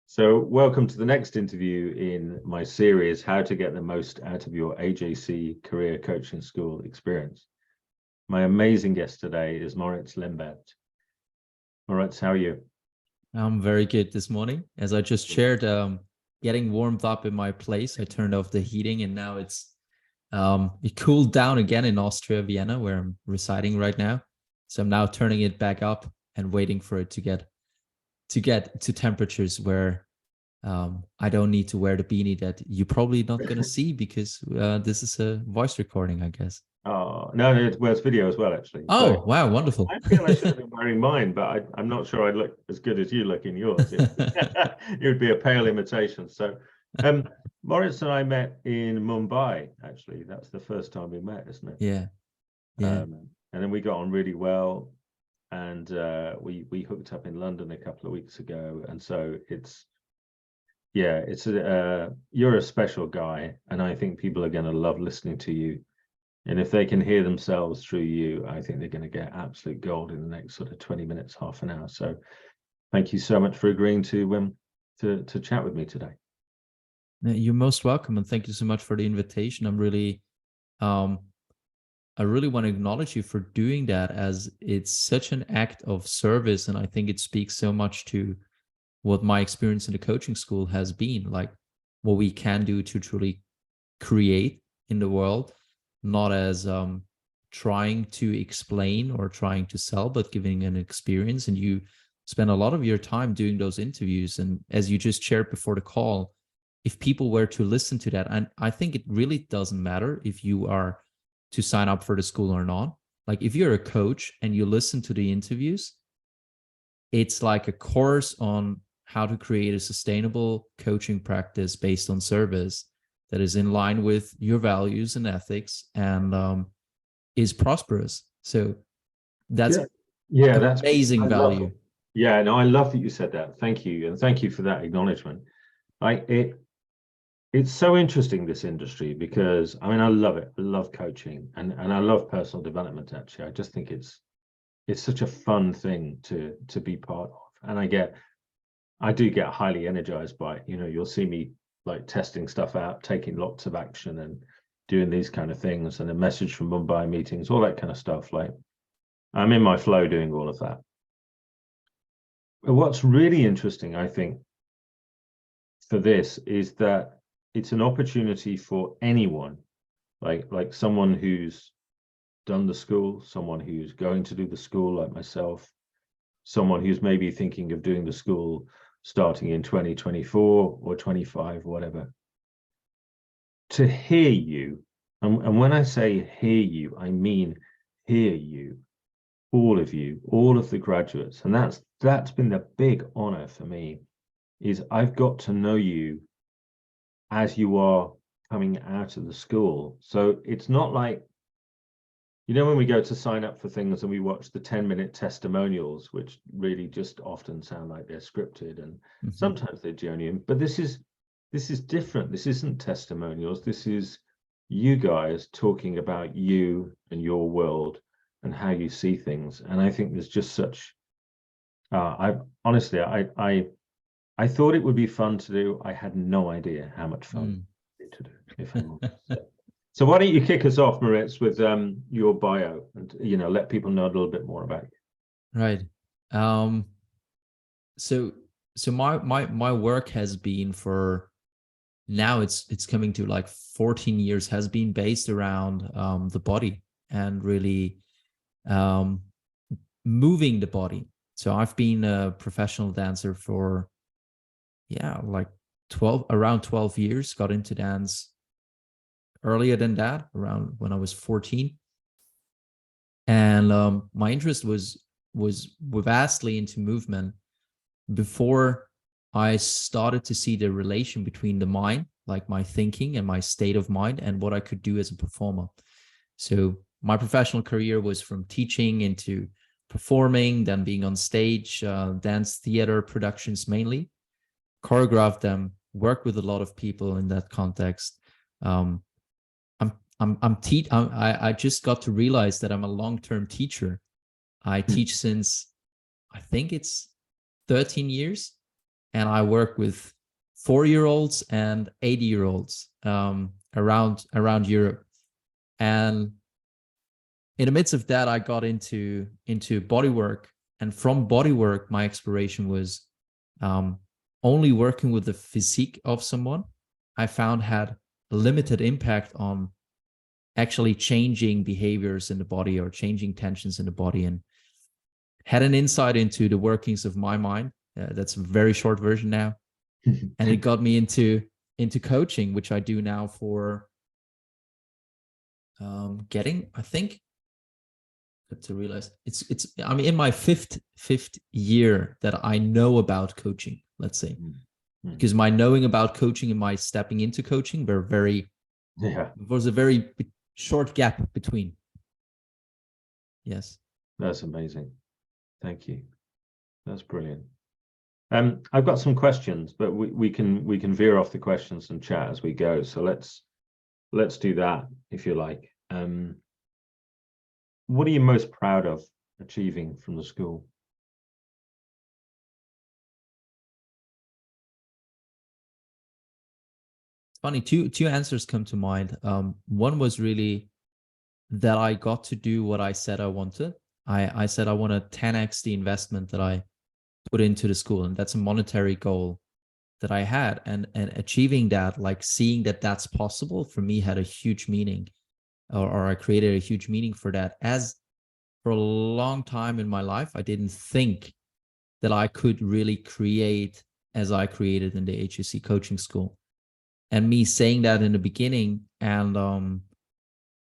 So welcome to the next interview in my series, How to Get the Most Out of Your AJC Career Coaching School Experience. My amazing guest today is Moritz Lembert. Moritz, how are you? I'm very good this morning. As I just shared, getting warmed up in my place. I turned off the heating and now it cooled down again in Austria, Vienna, where I'm residing right now. So I'm now turning it back up and waiting for it to get to temperatures where I don't need to wear the beanie that you're probably not going to see because this is a voice recording, I guess. Oh, no, it's video as well, actually. Oh, So wow, wonderful. I feel I should have been wearing mine, but I'm not sure I look as good as you look in yours. It would be a pale imitation. So Moritz and I met in Mumbai, actually. That's the first time we met, isn't it? Yeah. Yeah. And then we got on really well. And we hooked up in London a couple of weeks ago. And so you're a special guy. And I think people are going to love listening to you. And if they can hear themselves through you, I think they're going to get absolute gold in the next sort of 20 minutes, half an hour. So thank you so much for agreeing to chat with me today. You're most welcome. And thank you so much for the invitation. I really want to acknowledge you for doing that, as it's such an act of service. And I think it speaks so much to what my experience in the coaching school has been, like what we can do to truly create in the world, not as trying to explain or trying to sell, but giving an experience. And you spend a lot of your time doing those interviews. And as you just shared before the call, if people were to listen to that, and I think it really doesn't matter if you are to sign up for the school or not. Like if you're a coach and you listen to the interviews, it's like a course on how to create a sustainable coaching practice based on service that is in line with your values and ethics and is prosperous. So that's that's amazing value. Yeah, no, I love that you said that. Thank you. And thank you for that acknowledgement. It's so interesting, this industry, because I mean, I love it. I love coaching and I love personal development, actually. I just think it's such a fun thing to be part of. And I do get highly energized by it. You know, you'll see me like testing stuff out, taking lots of action and doing these kind of things, and a message from Mumbai meetings, all that kind of stuff. Like I'm in my flow doing all of that. But what's really interesting, I think, for this is that it's an opportunity for anyone, like someone who's done the school, someone who's going to do the school like myself, someone who's maybe thinking of doing the school starting in 2024 or 25, whatever, to hear you. And when I say hear you, I mean hear you, all of you, all of the graduates. And that's been the big honor for me, is I've got to know you as you are coming out of the school. So it's not like, you know, when we go to sign up for things and we watch the 10-minute testimonials, which really just often sound like they're scripted, and sometimes they're genuine, but this is different. This isn't testimonials. This is you guys talking about you and your world and how you see things. And I think there's just such, I thought it would be fun to do. I had no idea how much fun to do, if I'm honest. So why don't you kick us off, Moritz, with your bio and, you know, let people know a little bit more about you. Right. So my work has been, for now it's coming to like 14 years, has been based around the body and really moving the body. So I've been a professional dancer for like around 12 years, got into dance earlier than that, around when I was 14. And my interest was vastly into movement before I started to see the relation between the mind, like my thinking and my state of mind, and what I could do as a performer. So my professional career was from teaching into performing, then being on stage, dance theater productions mainly, choreographed them, worked with a lot of people in that context. I just got to realize that I'm a long-term teacher. I teach since, I think it's 13 years, and I work with 4-year-olds and 80-year-olds around Europe. And in the midst of that, I got into bodywork, and from bodywork, my exploration was only working with the physique of someone. I found had a limited impact on actually changing behaviors in the body or changing tensions in the body, and had an insight into the workings of my mind. That's a very short version now. And it got me into coaching, which I do now for getting, I think, to realize it's I'm in my fifth year that I know about coaching, let's say. Because my knowing about coaching and my stepping into coaching were there was a very short gap between. Yes. That's amazing. Thank you. That's brilliant. I've got some questions, but we can veer off the questions and chat as we go. So let's do that, if you like. What are you most proud of achieving from the school? Funny, two answers come to mind. One was really that I got to do what I said I wanted. I said I want to 10x the investment that I put into the school, and that's a monetary goal that I had, and achieving that, like seeing that that's possible for me, had a huge meaning, or I created a huge meaning for that. As for a long time in my life, I didn't think that I could really create as I created in the AJC coaching school. And me saying that in the beginning, and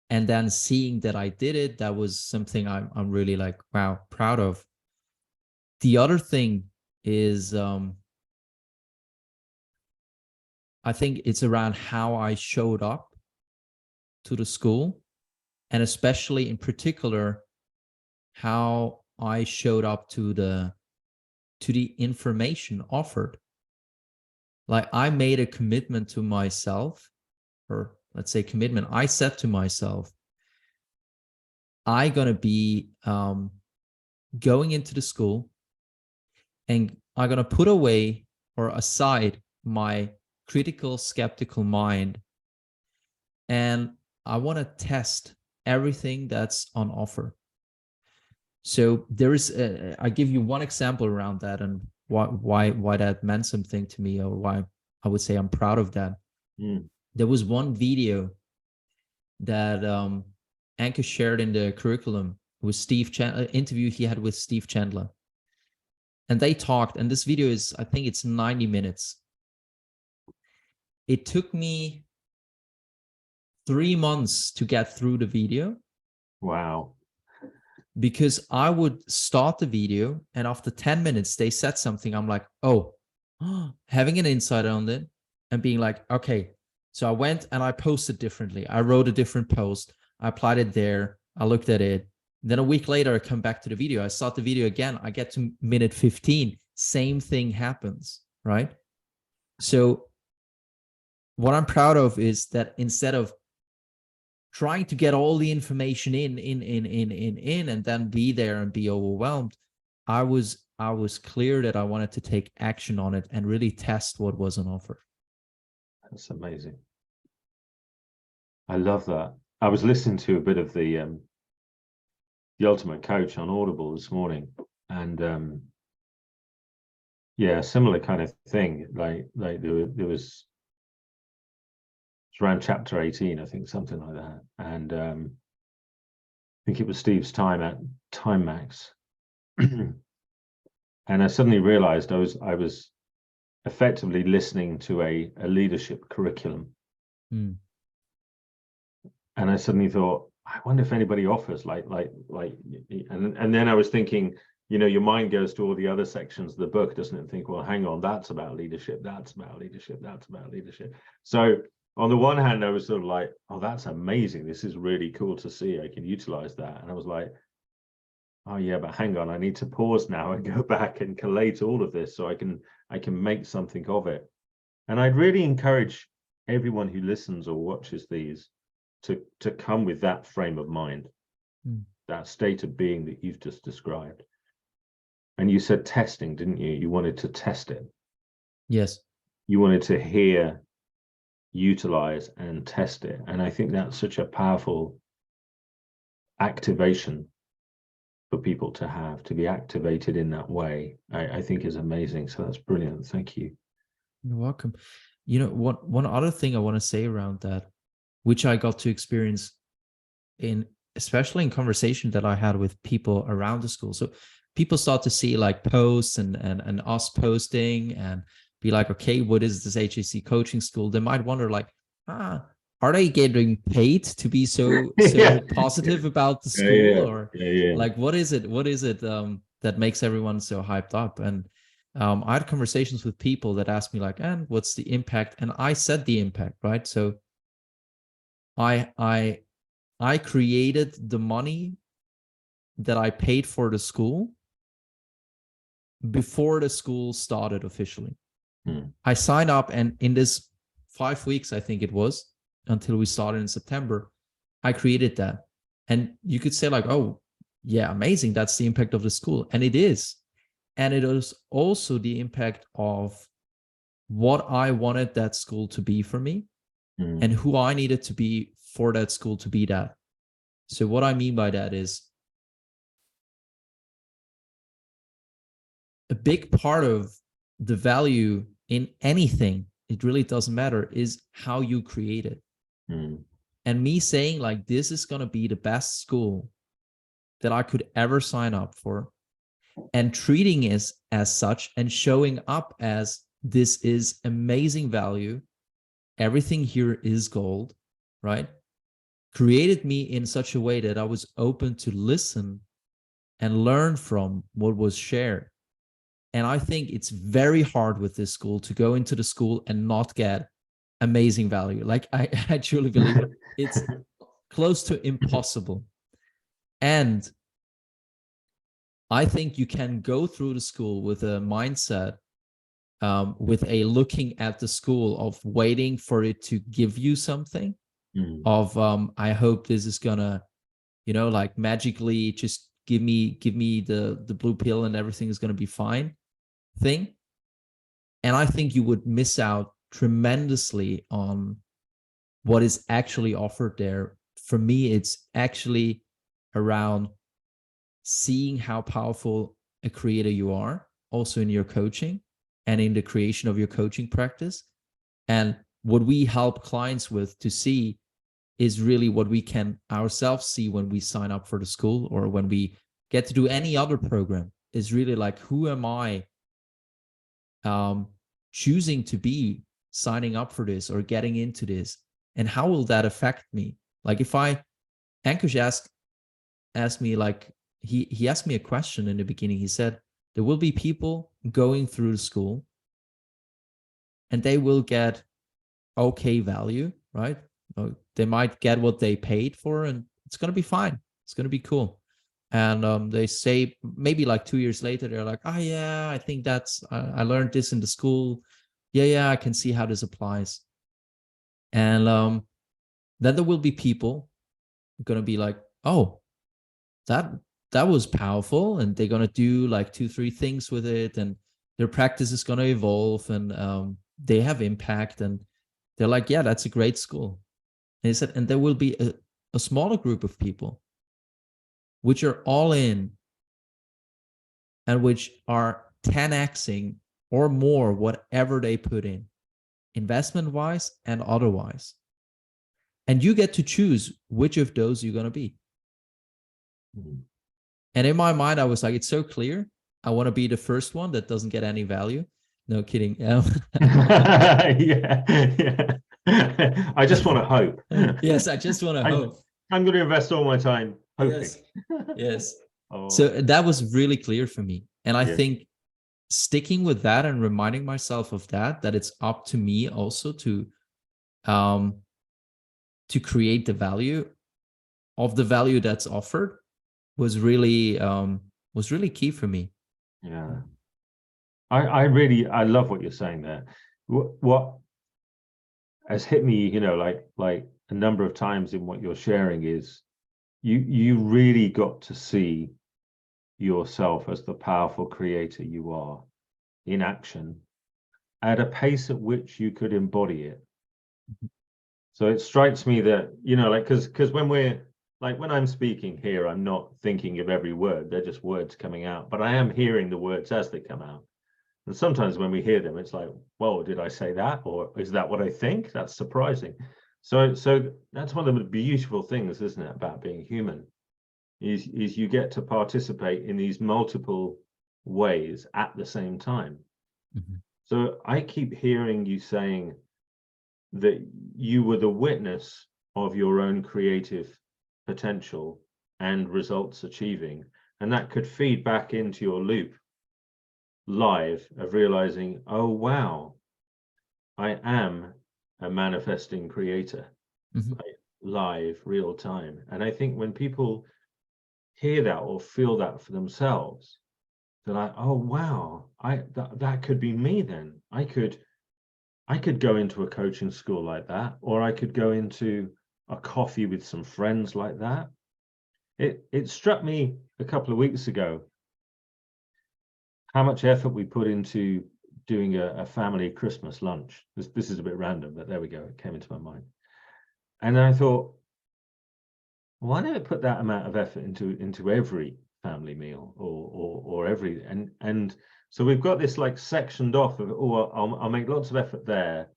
then seeing that I did it, that was something I'm really like, wow, proud of. The other thing is, I think it's around how I showed up to the school, and especially in particular, how I showed up to the information offered. Like, I made a commitment to myself, or let's say commitment. I said to myself, I'm going to be going into the school, and I'm going to put away or aside my critical, skeptical mind, and I want to test everything that's on offer. So there is, I give you one example around that, and why that meant something to me, or why I would say I'm proud of that. There was one video that Anka shared in the curriculum with Steve Chandler, interview he had with Steve Chandler. And they talked, and this video is, I think it's 90 minutes. It took me 3 months to get through the video. Wow. Because I would start the video, and after 10 minutes, they said something. I'm like, oh, having an insight on it, and being like, okay. So I went and I posted differently. I wrote a different post. I applied it there. I looked at it. Then a week later, I come back to the video. I start the video again. I get to minute 15. Same thing happens, right? So what I'm proud of is that instead of trying to get all the information in, and then be there and be overwhelmed, I was clear that I wanted to take action on it and really test what was on offer. That's amazing. I love that. I was listening to a bit of the Ultimate Coach on Audible this morning, and yeah, similar kind of thing. Like there was. It's around chapter 18, I think, something like that. And I think it was Steve's time at Time Max. And I suddenly realized I was effectively listening to a leadership curriculum. And I suddenly thought, I wonder if anybody offers and then I was thinking, you know, your mind goes to all the other sections of the book, doesn't it? And think, well, hang on, that's about leadership, that's about leadership, that's about leadership. So on the one hand, I was sort of like, oh, that's amazing. This is really cool to see. I can utilize that. And I was like, oh yeah, but hang on, I need to pause now and go back and collate all of this so I can make something of it. And I'd really encourage everyone who listens or watches these to come with that frame of mind, that state of being that you've just described. And you said testing, didn't you? You wanted to test it. Yes. You wanted to hear, utilize, and test it. And I think that's such a powerful activation for people to be activated in that way. I think is amazing. So that's brilliant. Thank you. You're welcome. You know, one other thing I want to say around that, which I got to experience in, especially in conversation that I had with people around the school. So people start to see like posts and us posting and be like, okay, what is this AJC coaching school? They might wonder like, are they getting paid to be so Yeah. positive about the school? Yeah. Or like, what is it that makes everyone so hyped up? And I had conversations with people that asked me like, and what's the impact? And I said the impact, right? So I created the money that I paid for the school before the school started officially. I signed up, and in this 5 weeks, I think it was, until we started in September, I created that. And you could say like, oh, yeah, amazing. That's the impact of the school. And it is. And it is also the impact of what I wanted that school to be for me and who I needed to be for that school to be that. So what I mean by that is a big part of the value in anything, it really doesn't matter, is how you create it. And me saying like, this is going to be the best school that I could ever sign up for, and treating it as such and showing up as, this is amazing value. Everything here is gold, right? Created me in such a way that I was open to listen and learn from what was shared. And I think it's very hard with this school to go into the school and not get amazing value. Like I truly believe it's close to impossible. And I think you can go through the school with a mindset, with a looking at the school of waiting for it to give you something, of I hope this is gonna, like magically just give me the blue pill and everything is gonna be fine thing. And I think you would miss out tremendously on what is actually offered there. For me, it's actually around seeing how powerful a creator you are, also in your coaching and in the creation of your coaching practice. And what we help clients with to see is really what we can ourselves see when we sign up for the school, or when we get to do any other program, is really like, who am I choosing to be signing up for this or getting into this, and how will that affect me? Like if Ankush asked me, like he asked me a question in the beginning. He said, there will be people going through the school and they will get okay value, right? They might get what they paid for, and it's going to be fine. It's going to be cool. And they say maybe like 2 years later, they're like, oh yeah, I think I learned this in the school. Yeah, I can see how this applies. And then there will be people going to be like, oh, that was powerful. And they're going to do like 2-3 things with it. And their practice is going to evolve, and they have impact. And they're like, yeah, that's a great school. And he said, and there will be a smaller group of people which are all in and which are 10xing or more whatever they put in, investment wise and otherwise. And you get to choose which of those you're going to be. And in my mind, I was like, it's so clear. I want to be the first one that doesn't get any value. No kidding. Yeah. I just want to hope. Yes, I just want to hope. I'm going to invest all my time hoping. Yes. Oh. So that was really clear for me. And I think sticking with that and reminding myself of that it's up to me also to create the value of the value that's offered was really key for me. Yeah. I love what you're saying there. What has hit me, like a number of times in what you're sharing is you really got to see yourself as the powerful creator you are in action at a pace at which you could embody it. So it strikes me that, you know, like, because when we're like, when I'm speaking here, I'm not thinking of every word, they're just words coming out, but I am hearing the words as they come out. And sometimes when we hear them, it's like, whoa, did I say that? Or is that what I think? That's surprising. So that's one of the beautiful things, isn't it, about being human, is you get to participate in these multiple ways at the same time. Mm-hmm. So I keep hearing you saying that you were the witness of your own creative potential and results achieving, and that could feed back into your loop live of realizing, oh wow, I am a manifesting creator. Mm-hmm. Like, live, real time. And I think when people hear that or feel that for themselves, they're like, oh wow, that could be me then. I could go into a coaching school like that, or I could go into a coffee with some friends like that. It struck me a couple of weeks ago how much effort we put into doing a family Christmas lunch. This is a bit random, but there we go. It came into my mind. And I thought, why don't I put that amount of effort into every family meal or every, and so we've got this like sectioned off of, oh, I'll make lots of effort there,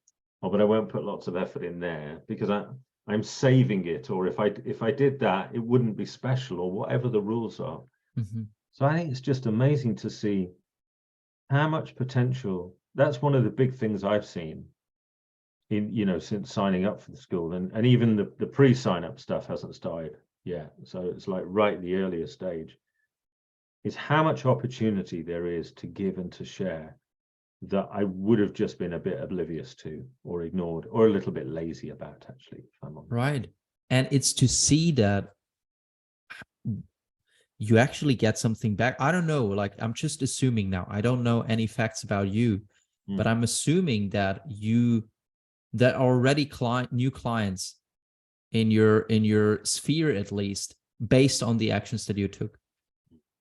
oh, but I won't put lots of effort in there because I'm saving it, or if I did that, it wouldn't be special, or whatever the rules are. Mm-hmm. So I think it's just amazing to see how much potential. That's one of the big things I've seen in, you know, since signing up for the school, and even the pre-sign up stuff hasn't started yet. So it's like right at the earlier stage, is how much opportunity there is to give and to share that I would have just been a bit oblivious to, or ignored, or a little bit lazy about, actually, if I'm honest. Right. And it's to see that you actually get something back. I don't know, like, I'm just assuming now. I don't know any facts about you, but I'm assuming that that already new clients in your sphere, at least, based on the actions that you took,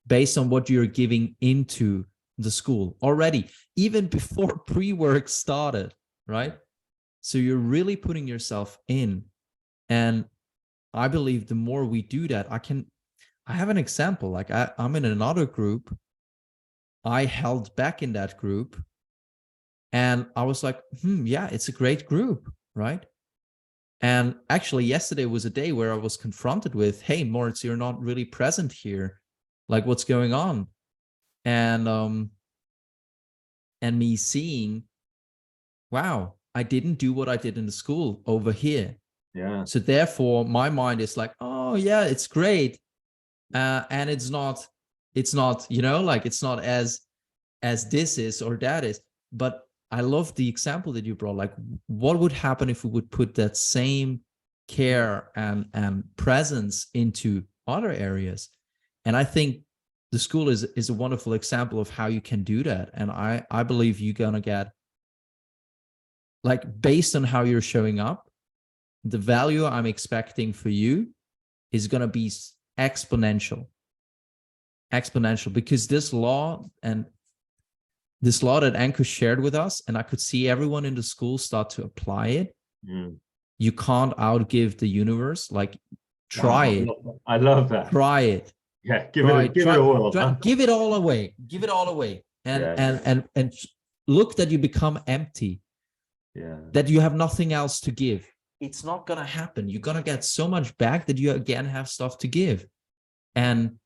based on what you're giving into the school already, even before pre-work started, right? So you're really putting yourself in. And I believe the more we do that, I have an example. Like, I'm in another group. I held back in that group, and I was like, yeah, it's a great group, right? And actually, yesterday was a day where I was confronted with, hey, Moritz, you're not really present here. Like, what's going on? And me seeing, wow, I didn't do what I did in the school over here. Yeah. So therefore, my mind is like, oh yeah, it's great. And it's not, you know, like, it's not as this is or that is. But I love the example that you brought. Like, what would happen if we would put that same care and presence into other areas? And I think the school is a wonderful example of how you can do that. And I believe you're gonna get, like, based on how you're showing up, the value I'm expecting for you is gonna be exponential, because this law that Ankur shared with us, and I could see everyone in the school start to apply it. You can't outgive the universe. Like, try it. I love that. Try it. Yeah, give it all. Give it all away. Give it all away. And look that you become empty. Yeah. That you have nothing else to give. It's not gonna happen. You're gonna get so much back that you again have stuff to give. And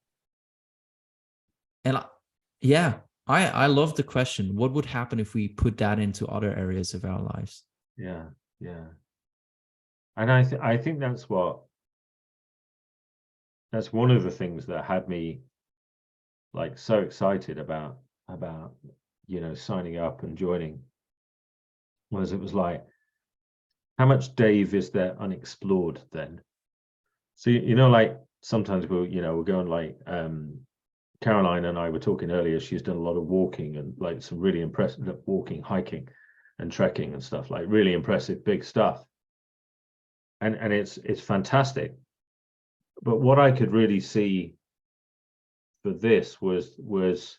yeah, I love the question. What would happen if we put that into other areas of our lives? Yeah, yeah. And I think that's one of the things that had me, like, so excited about you know, signing up and joining, was it was like, how much Dave is there unexplored then? So, you know, like, sometimes we'll go on, like, Caroline and I were talking earlier, she's done a lot of walking, and like some really impressive walking, hiking and trekking and stuff, like really impressive big stuff. And it's fantastic. But what I could really see for this was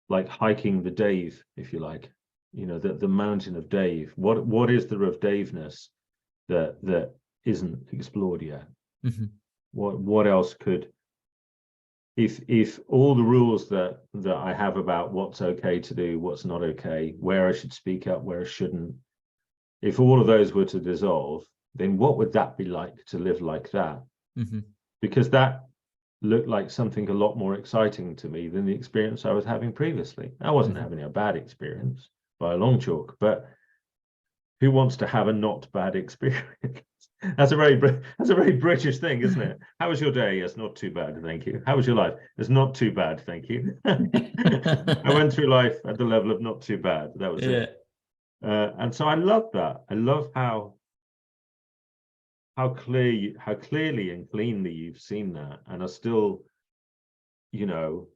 like hiking the Dave, if you like, you know, the mountain of Dave. What is there of Daveness that isn't explored yet? Mhm. What else could, if all the rules that I have about what's okay to do, what's not okay, where I should speak up, where I shouldn't, if all of those were to dissolve, then what would that be like to live like that? Mhm. Because that looked like something a lot more exciting to me than the experience I was having previously. I wasn't having a bad experience by a long chalk, but who wants to have a not bad experience? That's a very British thing, isn't it? How was your day? Yes, not too bad, thank you. How was your life? It's not too bad, thank you. I went through life at the level of not too bad. That was it. And so I love that. I love how clearly and cleanly you've seen that, and are still, you know,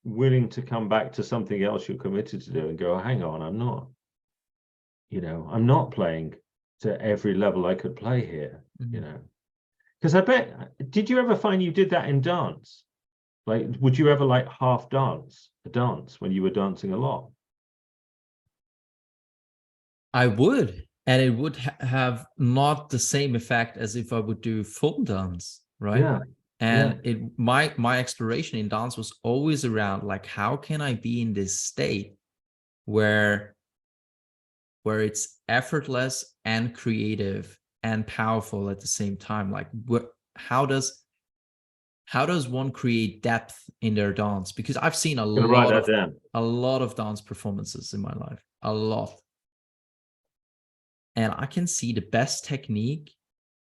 willing to come back to something else you're committed to do and go, hang on, I'm not playing to every level I could play here, you know. Because I bet, did you ever find you did that in dance? Like, would you ever like half dance a dance when you were dancing a lot? I would, and it would have not the same effect as if I would do full dance, right? Yeah. And my exploration in dance was always around like, how can I be in this state where it's effortless and creative and powerful at the same time? Like, how does one create depth in their dance? Because I've seen a lot of dance performances in my life, a lot. And I can see the best technique.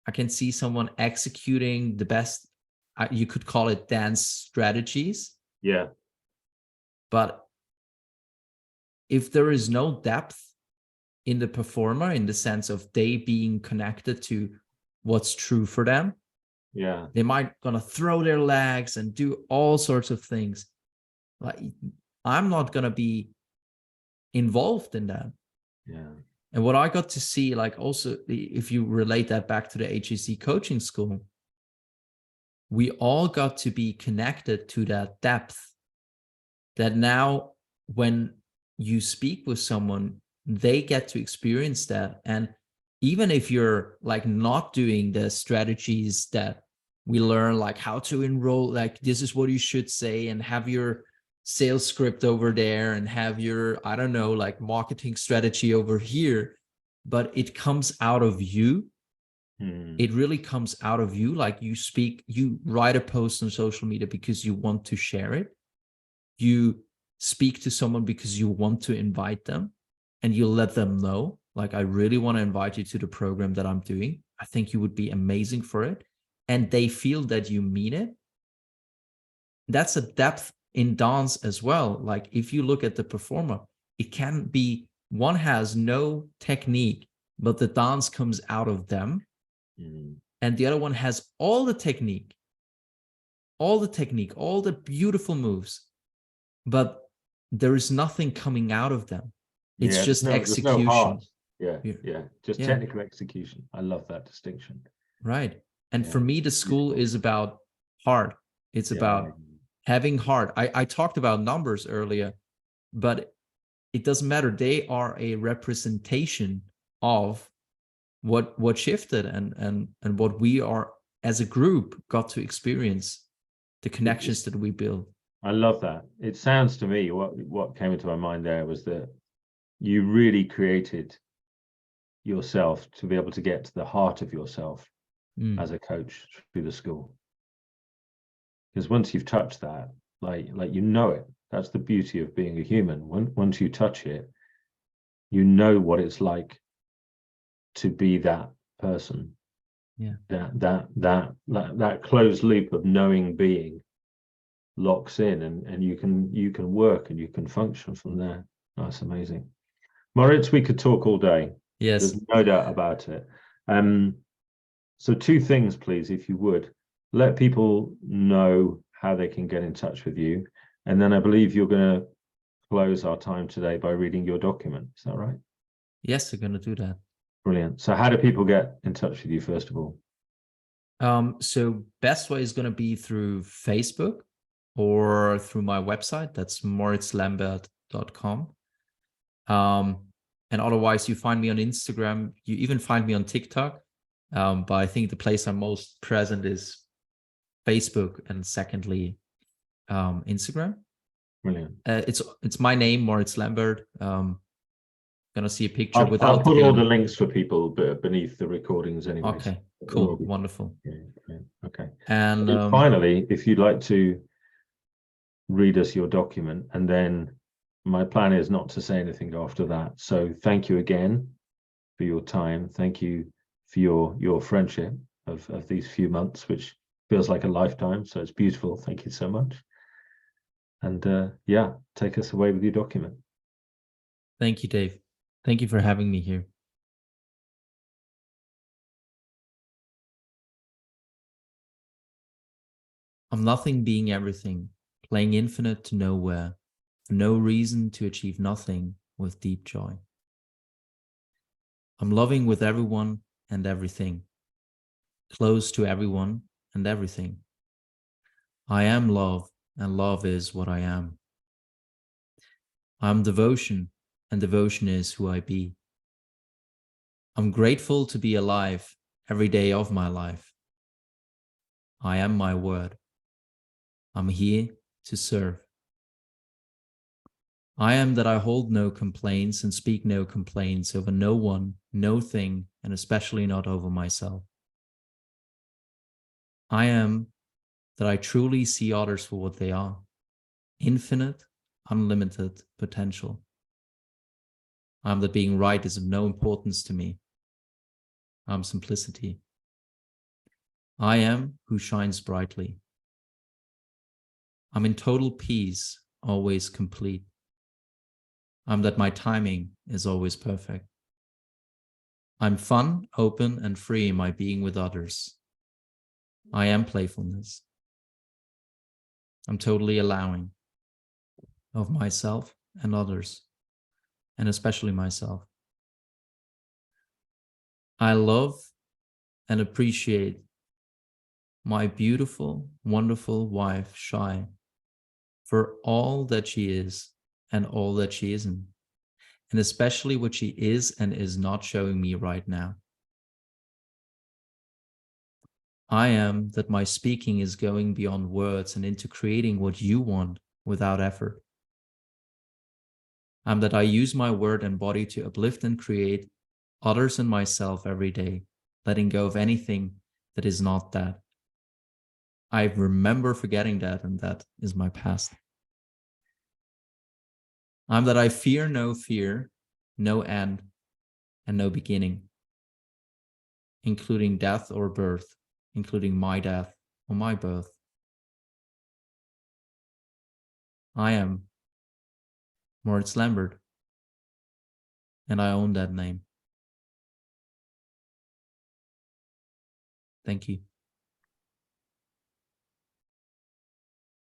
I can see someone executing the best, you could call it dance strategies. Yeah. But if there is no depth in the performer, in the sense of they being connected to what's true for them, yeah, they might gonna throw their legs and do all sorts of things. Like, I'm not gonna be involved in that. Yeah. And what I got to see, like, also, if you relate that back to the AJC coaching school, we all got to be connected to that depth, that now when you speak with someone, they get to experience that. And even if you're like not doing the strategies that we learn, like how to enroll, like this is what you should say, and have your sales script over there, and have your, I don't know, like marketing strategy over here, but it comes out of you. It really comes out of you. Like, you speak, you write a post on social media because you want to share it. You speak to someone because you want to invite them, and you let them know, like, I really want to invite you to the program that I'm doing. I think you would be amazing for it. And they feel that you mean it. That's a depth in dance as well. Like, if you look at the performer, it can be one has no technique, but the dance comes out of them. And the other one has all the technique, all the beautiful moves, but there is nothing coming out of them. It's just execution. No heart. Yeah. Just technical execution. I love that distinction. Right. And for me, the school is about heart. It's about having heart. I talked about numbers earlier, but it doesn't matter. They are a representation of what shifted and what we are as a group got to experience, the connections that we build. I love that. It sounds to me, what came into my mind there was that you really created yourself to be able to get to the heart of yourself as a coach through the school. Because once you've touched that, like you know it. That's the beauty of being a human. Once you touch it, you know what it's like to be that person. Yeah. That closed loop of knowing being locks in, and you can work and you can function from there. That's amazing. Moritz, we could talk all day. Yes. There's no doubt about it. So 2 things, please, if you would. Let people know how they can get in touch with you. And then I believe you're going to close our time today by reading your document. Is that right? Yes, we're going to do that. Brilliant. So how do people get in touch with you, first of all? So best way is going to be through Facebook. or through my website. That's moritzlembert.com. And otherwise, you find me on Instagram. You even find me on TikTok. But I think the place I'm most present is Facebook, and secondly, Instagram. Brilliant. It's my name, Moritz Lembert. Gonna see a picture I'll without put the all the B. links for people beneath the recordings anyway. Okay, So cool, wonderful. yeah, okay. And Finally, if you'd like to read us your document, and then my plan is not to say anything after that. So thank you again for your time. Thank you for your friendship of these few months, which feels like a lifetime. So it's beautiful. Thank you so much. And yeah, take us away with your document. thank you, Dave. Thank you for having me here. I'm nothing being everything, playing infinite to nowhere, for no reason to achieve nothing with deep joy. I'm loving with everyone and everything, close to everyone and everything. I am love, and love is what I am. I'm devotion, and devotion is who I be. I'm grateful to be alive every day of my life. I am my word. I'm here to serve. I am that I hold no complaints and speak no complaints over no one, no thing, and especially not over myself. I am that I truly see others for what they are, infinite, unlimited potential. I am that being right is of no importance to me. I am simplicity. I am who shines brightly. I'm in total peace, always complete. I'm that my timing is always perfect. I'm fun, open, and free in my being with others. I am playfulness. I'm totally allowing of myself and others, and especially myself. I love and appreciate my beautiful, wonderful wife, Shai, for all that she is and all that she isn't, and especially what she is and is not showing me right now. I am that my speaking is going beyond words and into creating what you want without effort. I'm that I use my word and body to uplift and create others and myself every day, letting go of anything that is not that. I remember forgetting that, and that is my past. I'm that I fear, no end, and no beginning, including death or birth, including my death or my birth. I am Moritz Lembert, and I own that name. Thank you.